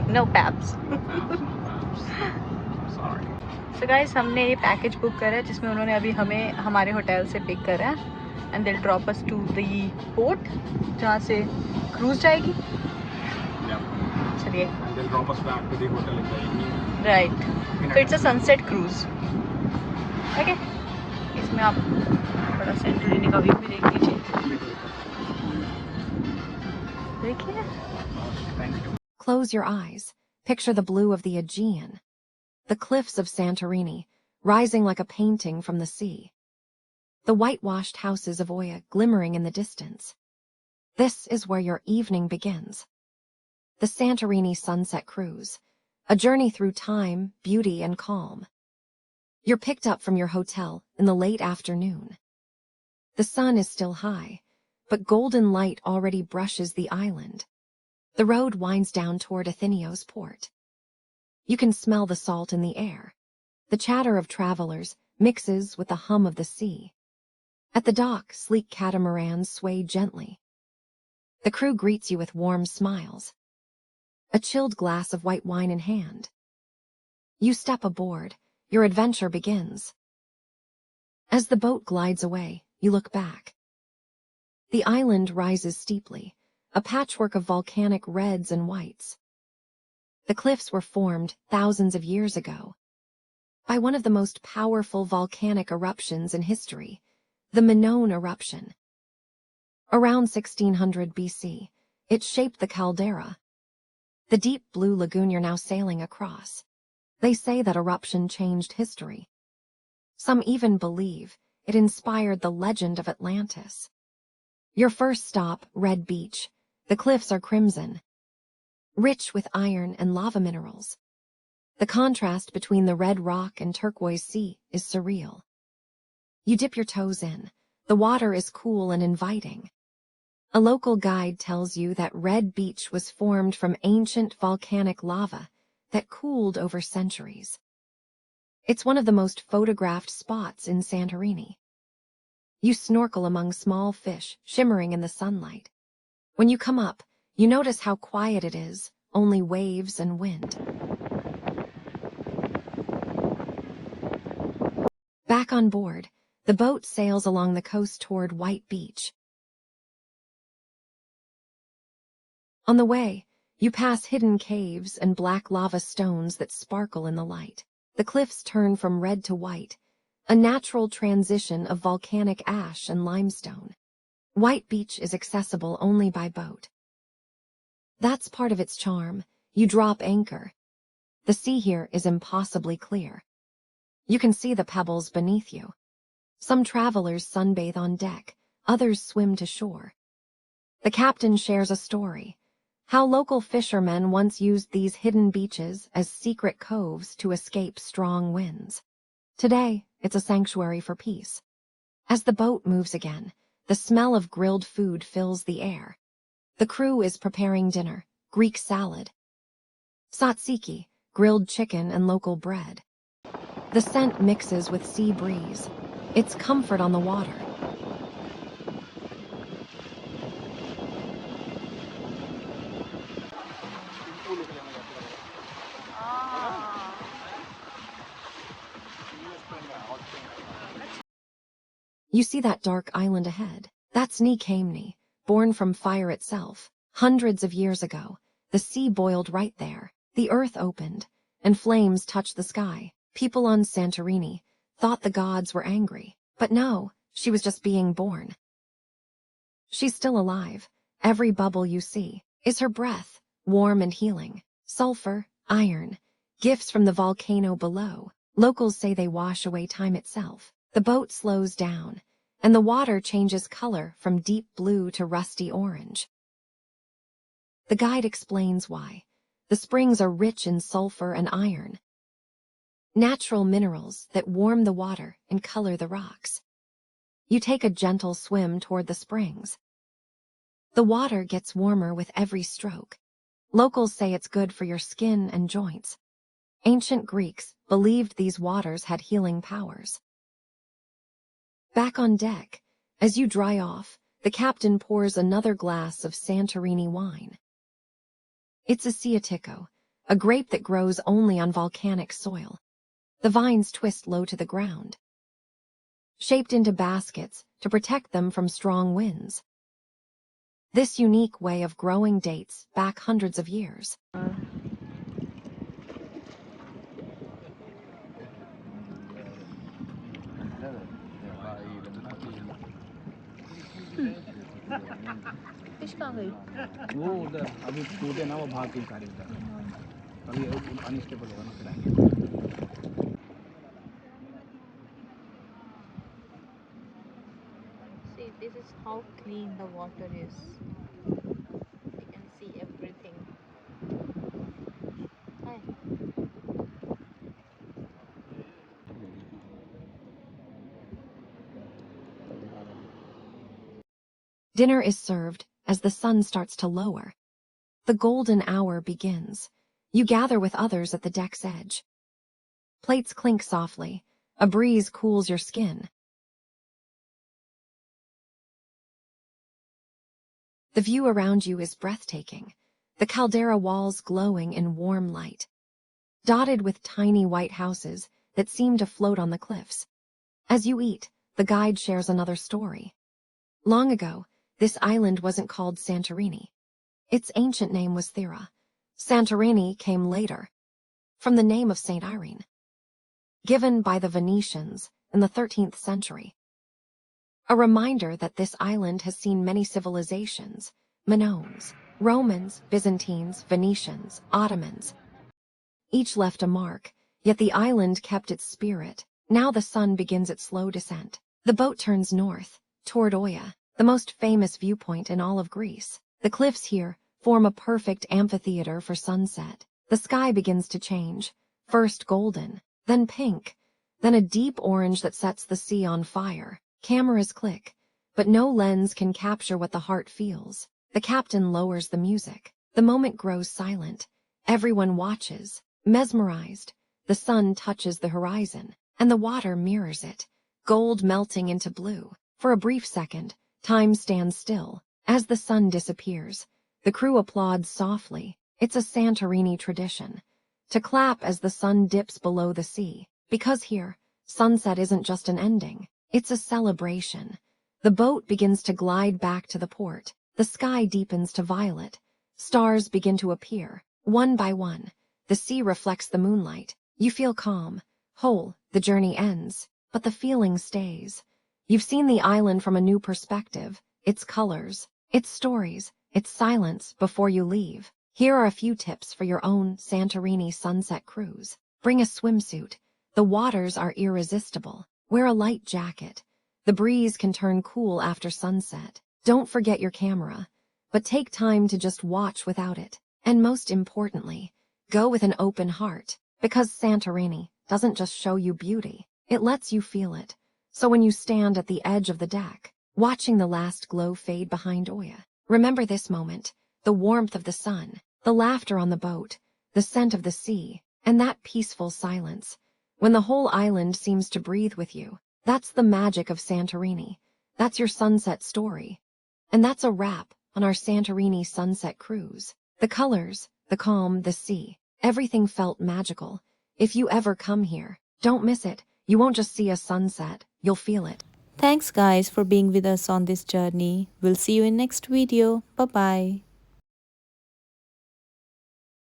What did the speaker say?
No paps. Sorry. So guys, हमने ये package book करा है जिसमें उन्होंने अभी हमें हमारे होटल से पिक करा है and they'll drop us to the port जहाँ से क्रूज जाएगी. चलिए. And they'll drop us back to the hotel in the evening. Right. So it's a sunset cruise. Okay. इसमें आप थोड़ा सेंटोरिनी का व्यू भी देख लीजिए. देखिए. Thank you. Close your eyes. Picture the blue of the Aegean. The cliffs of Santorini, rising like a painting from the sea. The whitewashed houses of Oia glimmering in the distance. This is where your evening begins. The Santorini Sunset Cruise, a journey through time, beauty, and calm. You're picked up from your hotel in the late afternoon. The sun is still high, but golden light already brushes the island. The road winds down toward Athinios Port. You can smell the salt in the air. The chatter of travelers mixes with the hum of the sea. At the dock, sleek catamarans sway gently. The crew greets you with warm smiles. A chilled glass of white wine in hand. You step aboard. Your adventure begins. As the boat glides away, you look back. The island rises steeply, a patchwork of volcanic reds and whites. The cliffs were formed thousands of years ago by one of the most powerful volcanic eruptions in history, the Minoan eruption. Around 1600 BC, it shaped the caldera, the deep blue lagoon you're now sailing across. They say that eruption changed history. Some even believe it inspired the legend of Atlantis. Your first stop, Red Beach. The cliffs are crimson, rich with iron and lava minerals. The contrast between the red rock and turquoise sea is surreal. You dip your toes in. The water is cool and inviting. A local guide tells you that Red Beach was formed from ancient volcanic lava that cooled over centuries. It's one of the most photographed spots in Santorini. You snorkel among small fish shimmering in the sunlight. When you come up, you notice how quiet it is, only waves and wind. Back on board, the boat sails along the coast toward White Beach. On the way, you pass hidden caves and black lava stones that sparkle in the light. The cliffs turn from red to white, a natural transition of volcanic ash and limestone. White Beach is accessible only by boat. That's part of its charm. You drop anchor. The sea here is impossibly clear. You can see the pebbles beneath you. Some travelers sunbathe on deck, others swim to shore. The captain shares a story, how local fishermen once used these hidden beaches as secret coves to escape strong winds. Today, it's a sanctuary for peace. As the boat moves again, the smell of grilled food fills the air. The crew is preparing dinner, Greek salad, tzatziki, grilled chicken and local bread. The scent mixes with sea breeze. It's comfort on the water. You see that dark island ahead? That's Nea Kameni, born from fire itself. Hundreds of years ago, the sea boiled right there. The earth opened, and flames touched the sky. People on Santorini thought the gods were angry. But no, she was just being born. She's still alive. Every bubble you see is her breath, warm and healing. Sulfur, iron, gifts from the volcano below. Locals say they wash away time itself. The boat slows down, and the water changes color from deep blue to rusty orange. The guide explains why. The springs are rich in sulfur and iron, natural minerals that warm the water and color the rocks. You take a gentle swim toward the springs. The water gets warmer with every stroke. Locals say it's good for your skin and joints. Ancient Greeks believed these waters had healing powers. Back on deck, as you dry off, the captain pours another glass of Santorini wine. It's a Asiatico, a grape that grows only on volcanic soil. The vines twist low to the ground, shaped into baskets to protect them from strong winds. This unique way of growing dates back hundreds of years. Fish कहाँ गई? वो उधर अभी टूटे ना वो भाग गई सारी उधर अभी अनस्टेबल होगा ना फिर आएंगे See, this is how clean the water is. You can see everything. Hi. Dinner is served as the sun starts to lower. The golden hour begins. You gather with others at the deck's edge. Plates clink softly. A breeze cools your skin. The view around you is breathtaking, the caldera walls glowing in warm light, dotted with tiny white houses that seem to float on the cliffs. As you eat, the guide shares another story. Long ago, this island wasn't called Santorini. Its ancient name was Thera. Santorini came later, from the name of Saint Irene, given by the Venetians in the 13th century. A reminder that this island has seen many civilizations: Minoans, Romans, Byzantines, Venetians, Ottomans. Each left a mark, yet the island kept its spirit. Now the sun begins its slow descent. The boat turns north, toward Oia, the most famous viewpoint in all of Greece. The cliffs here form a perfect amphitheater for sunset. The sky begins to change, first golden, then pink, then a deep orange that sets the sea on fire. Cameras click, but no lens can capture what the heart feels. The captain lowers the music. The moment grows silent. Everyone watches, mesmerized. The sun touches the horizon, and the water mirrors it, gold melting into blue. For a brief second, time stands still. As the sun disappears, the crew applauds softly. It's a Santorini tradition, to clap as the sun dips below the sea. Because here, sunset isn't just an ending. It's a celebration. The boat begins to glide back to the port. The sky deepens to violet. Stars begin to appear, one by one. The sea reflects the moonlight. You feel calm, whole. The journey ends, but the feeling stays. You've seen the island from a new perspective, its colors, its stories, its silence before you leave. Here are a few tips for your own Santorini sunset cruise. Bring a swimsuit. The waters are irresistible. Wear a light jacket. The breeze can turn cool after sunset. Don't forget your camera, but take time to just watch without it. And most importantly, go with an open heart, because Santorini doesn't just show you beauty, it lets you feel it. So when you stand at the edge of the deck, watching the last glow fade behind Oia, remember this moment: the warmth of the sun, the laughter on the boat, the scent of the sea, and that peaceful silence. When the whole island seems to breathe with you, that's the magic of Santorini. That's your sunset story. And that's a wrap on our Santorini sunset cruise. The colors, the calm, the sea, everything felt magical. If you ever come here, don't miss it. You won't just see a sunset, you'll feel it. Thanks guys for being with us on this journey. We'll see you in next video. Bye bye.